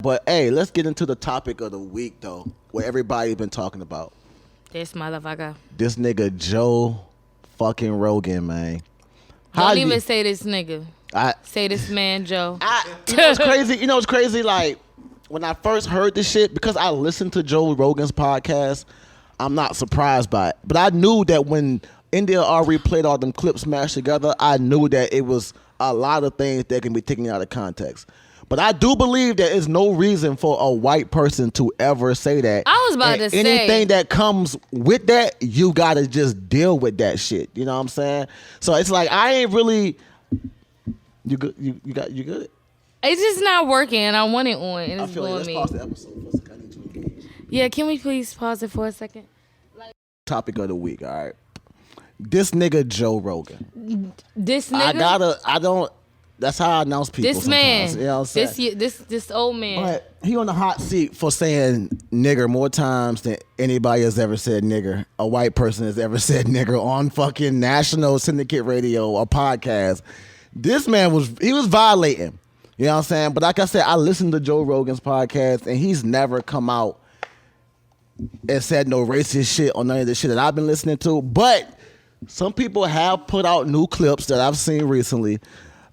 But hey, let's get into the topic of the week though, what everybody's been talking about. This motherfucker. This nigga Joe fucking Rogan, man. Don't even say this nigga. Say this man Joe. You know what's crazy? You know what's crazy? Like when I first heard this shit, because I listened to Joe Rogan's podcast, I'm not surprised by it. But I knew that when India already played all them clips mashed together, I knew that it was a lot of things that can be taken out of context. But I do believe there is no reason for a white person to ever say that. I was about to say. Anything that comes with that, you gotta just deal with that shit. You know what I'm saying? So it's like I ain't really. You good? You good? It's just not working, and I want it on, and it's blowing me. Let's pause the episode for a second. I need to engage. Yeah, can we please pause it for a second? Topic of the week. All right. This nigga Joe Rogan. This nigga. That's how I announce people. This man, you know what I'm saying? this old man. But he on the hot seat for saying nigger more times than anybody has ever said nigger. A white person has ever said nigger on fucking national syndicate radio or podcast. This man was violating. You know what I'm saying? But like I said, I listened to Joe Rogan's podcast and he's never come out and said no racist shit or none of the shit that I've been listening to. But some people have put out new clips that I've seen recently.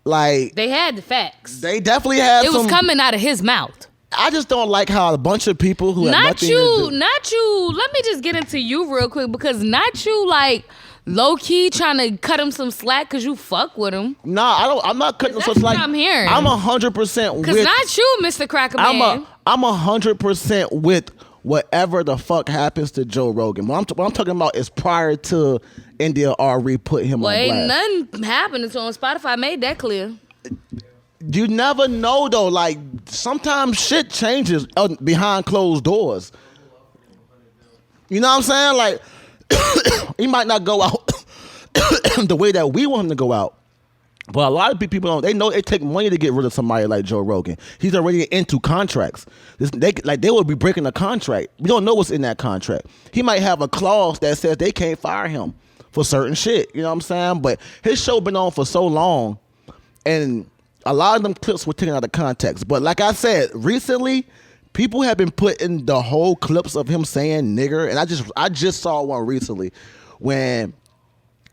Like they had the facts. They definitely had. It was coming out of his mouth. I just don't like how a bunch of people who not you. Let me just get into you real quick because not you like low key trying to cut him some slack because you fuck with him. Nah, I'm not cutting him some slack. I'm hearing. I'm 100% with. Because not you, Mr. Cracker Man. I'm 100% with whatever the fuck happens to Joe Rogan. What I'm talking about is prior to India already put him on blast. Well, ain't nothing happening to him. Spotify made that clear. You never know though. Like sometimes shit changes behind closed doors. You know what I'm saying? Like he might not go out the way that we want him to go out. But a lot of people don't. They know it take money to get rid of somebody like Joe Rogan. He's already into contracts. They would be breaking a contract. We don't know what's in that contract. He might have a clause that says they can't fire him for certain shit. You know what I'm saying? But his show been on for so long, and a lot of them clips were taken out of context. But like I said, recently, people have been putting the whole clips of him saying nigger, and I just saw one recently when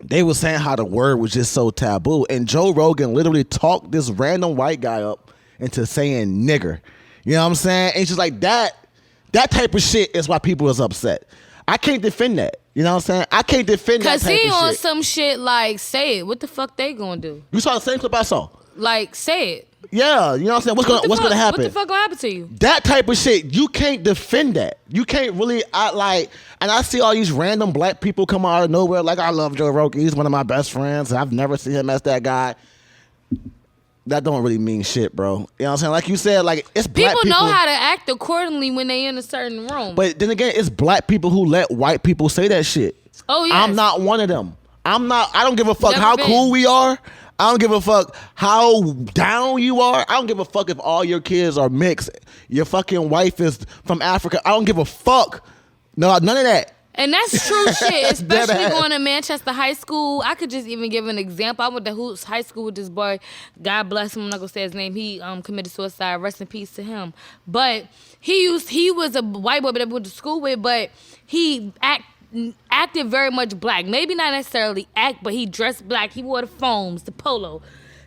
they were saying how the word was just so taboo. And Joe Rogan literally talked this random white guy up into saying nigger. You know what I'm saying? And it's just like that type of shit is why people is upset. I can't defend that. You know what I'm saying? I can't defend that type of shit. Because he on some shit like, say it. What the fuck they gonna do? You saw the same clip I saw. Like, say it. Yeah, you know what I'm saying? What's gonna happen? What the fuck gonna happen to you? That type of shit, you can't defend that. You can't really, and I see all these random black people come out of nowhere like, I love Joe Rogan. He's one of my best friends. I've never seen him as that guy. That don't really mean shit, bro. You know what I'm saying? Like you said, like it's black people. People know how to act accordingly when they in a certain room. But then again, it's black people who let white people say that shit. Oh, yeah. I'm not one of them. I don't give a fuck how cool we are. I don't give a fuck how down you are. I don't give a fuck if all your kids are mixed. Your fucking wife is from Africa. I don't give a fuck. No, none of that. And that's true shit, especially going to Manchester High School. I could just even give an example. I went to Hoops High School with this boy. God bless him. I'm not going to say his name. He committed suicide. Rest in peace to him. But he was a white boy that I went to school with, but he acted very much black. Maybe not necessarily act, but he dressed black. He wore the foams, the polo,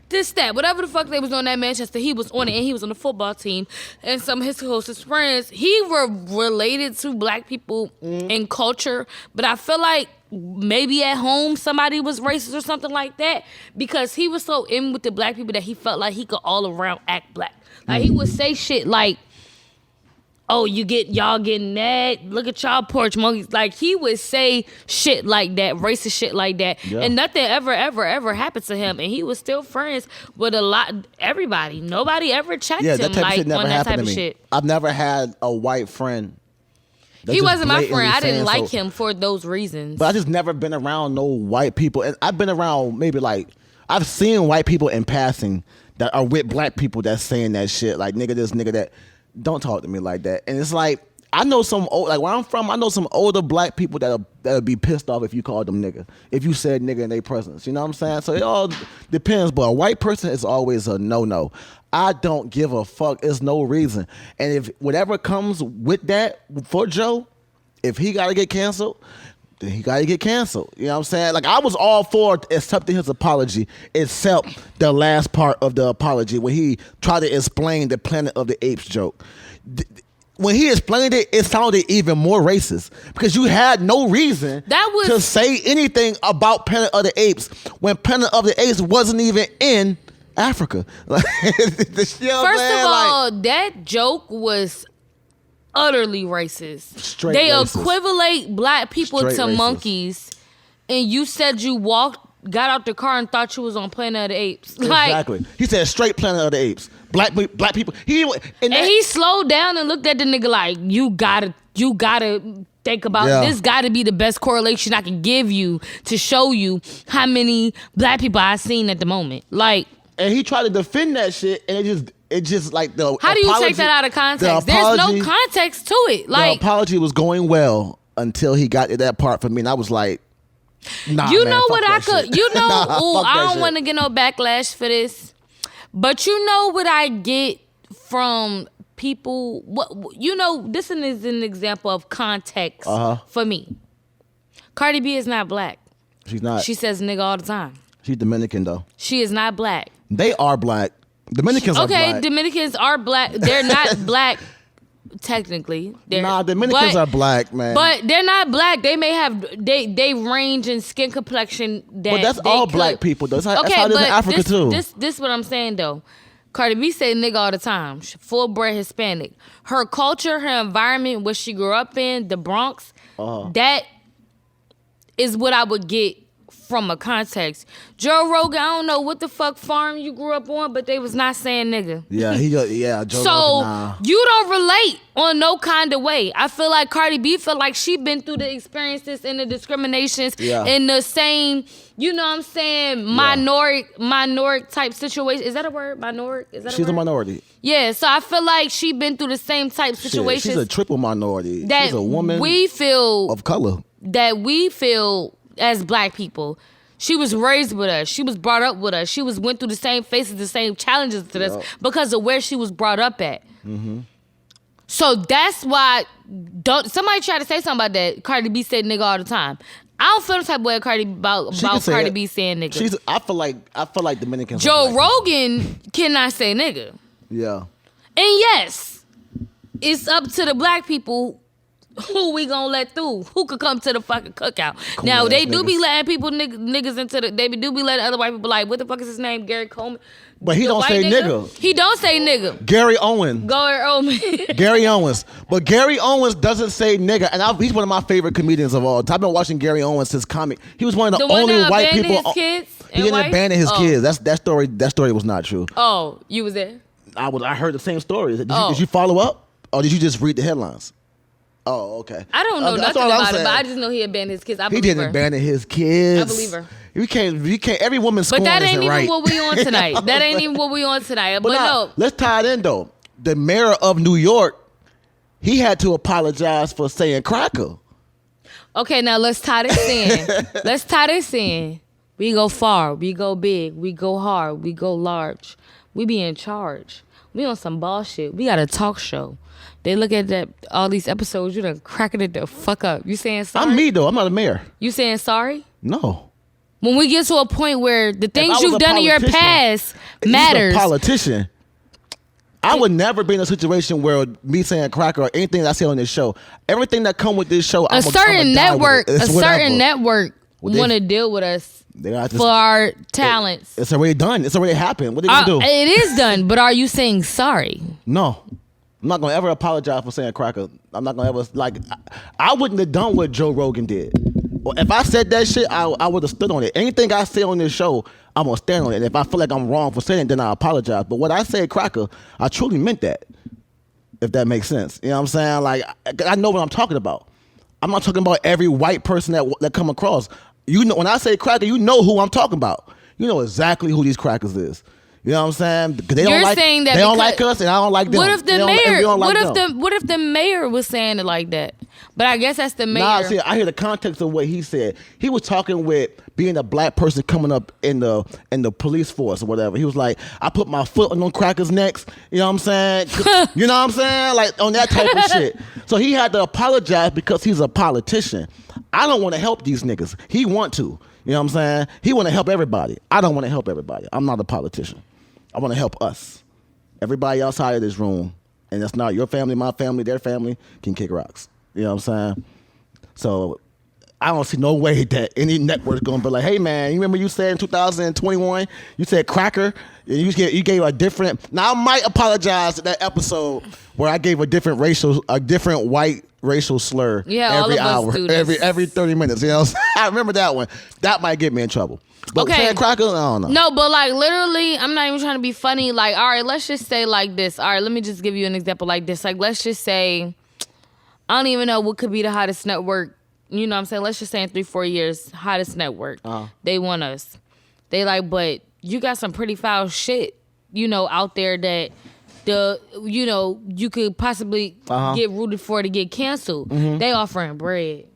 this, that, whatever the fuck they was on at Manchester, he was on it, and he was on the football team. And some of his closest friends, he were related to black people in culture, but I feel like maybe at home somebody was racist or something like that because he was so in with the black people that he felt like he could all around act black. Like he would say shit like, oh, y'all getting mad? Look at y'all porch monkeys. Like, he would say shit like that, racist shit like that. Yeah. And nothing ever happened to him. And he was still friends with everybody. Nobody ever checked him like on that type of shit. I've never had a white friend. He wasn't my friend. I didn't like him for those reasons. But I just never been around no white people. And I've been around I've seen white people in passing that are with black people that's saying that shit. Like, nigga this, nigga that. Don't talk to me like that. And it's like, I know some old, like where I'm from, I know some older black people that'll be pissed off if you called them nigga. If you said nigga in their presence. You know what I'm saying? So it all depends, but a white person is always a no-no. I don't give a fuck. There's no reason. And if whatever comes with that for Joe, if he gotta get canceled, then he gotta get canceled. You know what I'm saying? Like I was all for accepting his apology, except the last part of the apology when he tried to explain the Planet of the Apes joke. When he explained it, it sounded even more racist because you had no reason to say anything about Planet of the Apes when Planet of the Apes wasn't even in Africa. First of all, that joke was utterly racist. Straight they racist. Equivalate black people Straight to racist. monkeys, and you said you got out the car and thought you was on Planet of the Apes. Exactly. He said straight Planet of the Apes. Black people. He slowed down and looked at the nigga like, you gotta think about this. Gotta be the best correlation I can give you to show you how many black people I've seen at the moment. Like, and he tried to defend that shit, and it just like the. How do you take that out of context? There's no context to it. Like, the apology was going well until he got to that part for me, and I was like, nah. You man, know what I shit. could? You know, Nah, I don't want to get no backlash for this, but you know what I get from people. What you know? This is an example of context for me. Cardi B is not black. She's not. She says nigga all the time. She's Dominican though. She is not black. They are black. Dominicans are black. Okay, Dominicans are black. They're not black technically. Dominicans are black, man. But they're not black. They may have they range in skin complexion. But that's all black people though. That's how it is in Africa too. This what I'm saying though. Cardi B say nigga all the time. Full bred Hispanic. Her culture, her environment, where she grew up in, the Bronx, that is what I would get from a context. Joe Rogan, I don't know what the fuck farm you grew up on, but they was not saying nigga. Joe so Rogan, nah. You don't relate on no kind of way. I feel like Cardi B feel like she been through the experiences and the discriminations in the same, you know what I'm saying, minority type situation. Is that a word? Minority? Is that She's a minority. Yeah, so I feel like she been through the same type situations. She's a triple minority. That she's a woman we feel of color. That we feel as black people. She was raised with us. She was brought up with us. She went through the same faces, the same challenges to us because of where she was brought up at. Mm-hmm. So that's why somebody try to say something about that. Cardi B said nigga all the time. I don't feel the type of way about Cardi B saying nigga. I feel like Dominicans. Joe Rogan cannot say nigga. Yeah. And yes, it's up to the black people who we gonna let through? Who could come to the fucking cookout? Now they do be letting people niggas into the. They do be letting other white people like, what the fuck is his name? Gary Coleman. But he don't say nigga. He don't say nigga. Gary Owens. Gary Owens. But Gary Owens doesn't say nigga, and he's one of my favorite comedians of all time. I've been watching Gary Owens since comic. He was one of the only white people. His kids he didn't abandon his kids. That story was not true. Oh, you was there? I heard the same story. Did you follow up, or did you just read the headlines? Oh, okay. I don't know nothing about it, but I just know he abandoned his kids. He didn't abandon his kids. I believe her. You can't. Every woman scorn isn't right. But that ain't even what we on tonight. That ain't even what we on tonight. But no. Let's tie it in though. The mayor of New York, he had to apologize for saying cracker. Okay, now let's tie this in. We go far. We go big. We go hard. We go large. We be in charge. We on some bullshit. We got a talk show. They look at all these episodes, you done cracking it the fuck up. You saying sorry? I'm me though. I'm not a mayor. You saying sorry? No. When we get to a point where the things you've done in your past matters. If a politician, I would never be in a situation where me saying cracker or anything that I say on this show, everything that come with this show, a certain network want to deal with us for our talents. It's already done. It's already happened. What are they gonna do? It is done, but are you saying sorry? No. I'm not gonna ever apologize for saying cracker. I'm not gonna ever I wouldn't have done what Joe Rogan did. Well, if I said that shit, I would have stood on it. Anything I say on this show, I'm gonna stand on it. And if I feel like I'm wrong for saying it, then I apologize. But when I say cracker, I truly meant that. If that makes sense, you know what I'm saying? Like I know what I'm talking about. I'm not talking about every white person that come across. You know, when I say cracker, you know who I'm talking about. You know exactly who these crackers is. You know what I'm saying? Because they don't You're like saying that they don't like us, and I don't like them. What if the and we mayor? don't like What them. if the mayor was saying it like that? But I guess that's the mayor. Nah, see, I hear the context of what he said. He was talking with being a black person coming up in the police force or whatever. He was like, I put my foot on them crackers' necks. You know what I'm saying? You know what I'm saying? Like on that type of shit. So he had to apologize because he's a politician. I don't want to help these niggas. He want to. You know what I'm saying? He want to help everybody. I don't want to help everybody. I'm not a politician. I want to help us. Everybody outside of this room, and that's not your family, my family, their family, can kick rocks. You know what I'm saying? So I don't see no way that any network's going to be like, hey, man, you remember you said in 2021, you said cracker, and you gave a different... Now, I might apologize to that episode where I gave a different white racial slur every hour, every 30 minutes. You know what I'm saying? I remember that one. That might get me in trouble. But saying cracker, I don't know. No, but like literally, I'm not even trying to be funny. Like, all right, let's just say like this. All right, let me just give you an example like this. Like, let's just say, I don't even know what could be the hottest network. You know what I'm saying? Let's just say in 3-4 years, hottest network. They want us. They like, but you got some pretty foul shit, out there that you could possibly get rooted for to get canceled. Mm-hmm. They offering bread.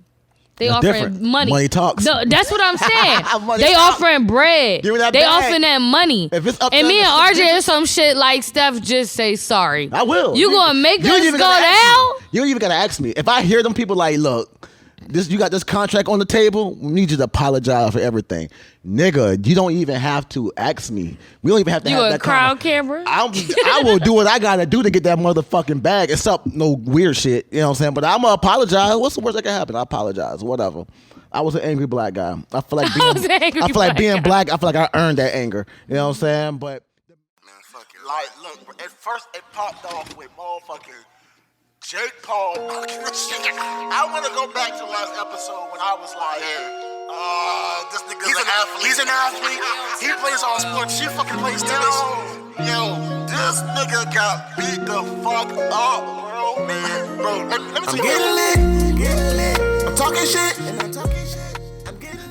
They offering money. Money talks. No, that's what I'm saying. They offering bread. Give me that they bag. offering that money. If it's up and me and RJ or or some shit like Steph, just say sorry. I will. You gonna make us go down? You don't even gotta ask me. If I hear them people like, look, you got this contract on the table, we need you to apologize for everything. Nigga, you don't even have to ask me. We don't even have to have that. You a crowd camera? I will do what I gotta do to get that motherfucking bag. It's up no weird shit. You know what I'm saying? But I'm gonna apologize. What's the worst that can happen? I apologize. Whatever. I was an angry black guy. I feel like being black, I feel like I earned that anger. You know what I'm saying? But like, look, at first it popped off with motherfucking Jake Paul. I want to go back to last episode when I was like, this nigga's an athlete. He's an athlete. He plays all sports. She fucking plays tennis. Yo, this nigga got beat the fuck up, bro. Man, bro, let me tell you. I'm getting lit. I'm talking shit.